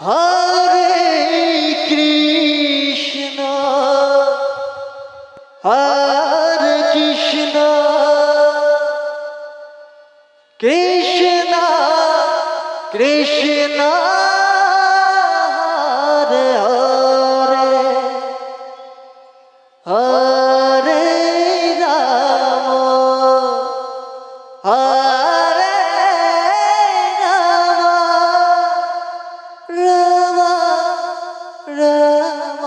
Hare Krishna Hare Krishna Krishna Krishna Hare Hare Hare Ram Hare Ram Ram Ram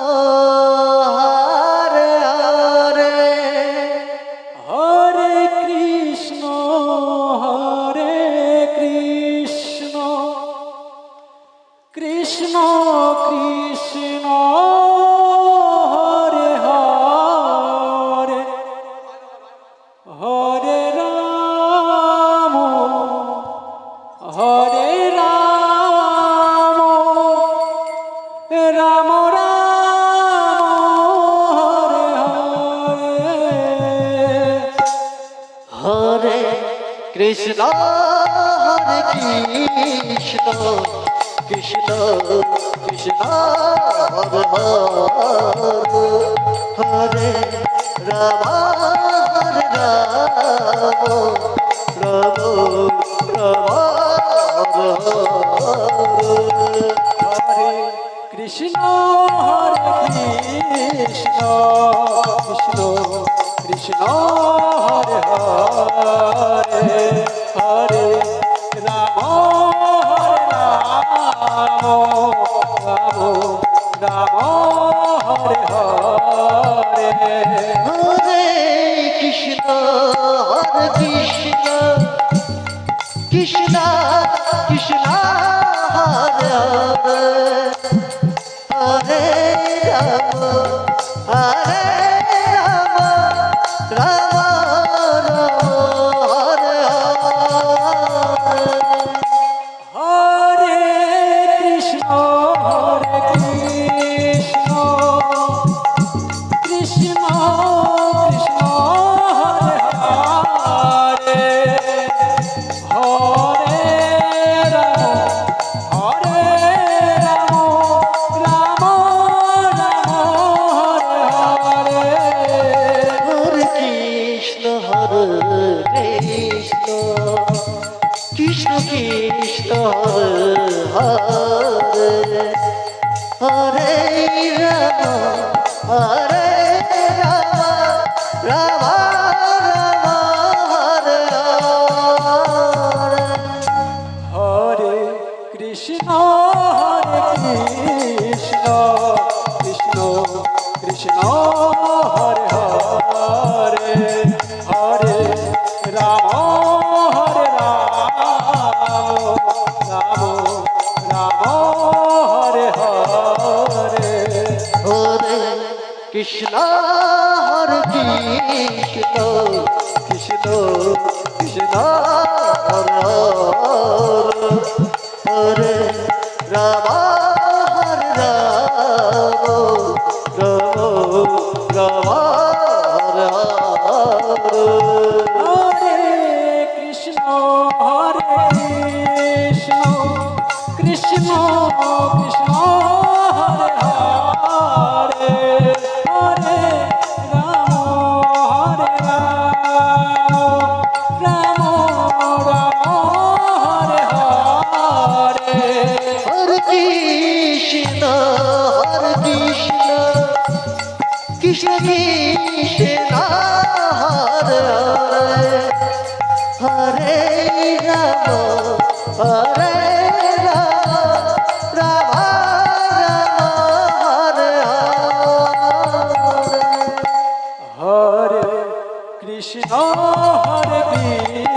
Hare Hare Hare Krishna Krishna Krishna Hare Hare Hare Ram Hare Ram Ram Ram Hare Hare Hare Krishna Hare Krishna Krishna Krishna Hare Hare Ram Hare Ram Ram Ram Hare Krishna Krishna Krishna Hare Hare Hare Ram Ram Ram Hare Hare Hare Krishna Krishna Krishna Hare Hare Ram Hare Ram Ram Ram Hare Hare Krishna Krishna Krishna Hare Hare Hare Ram Ram Ram Hare Hare Hare Krishna Krishna Krishna Hare Hare Ram Hare Ram Ram Ram Hare Hare Hare Krishna Krishna Krishna Hare Hare Hare Ram Ram Ram Hare Hare Hare Krishna Krishna Krishna Krishna Hare Hare Ram Hare Ram Ram Ram Hare Hare Hare Krishna Krishna Krishna Hare Hare Hare Ram Ram Ram Hare Hare Hare Krishna Krishna Krishna Hare Hare Ram Hare Ram Ram Ram Hare Hare Hare Krishna Krishna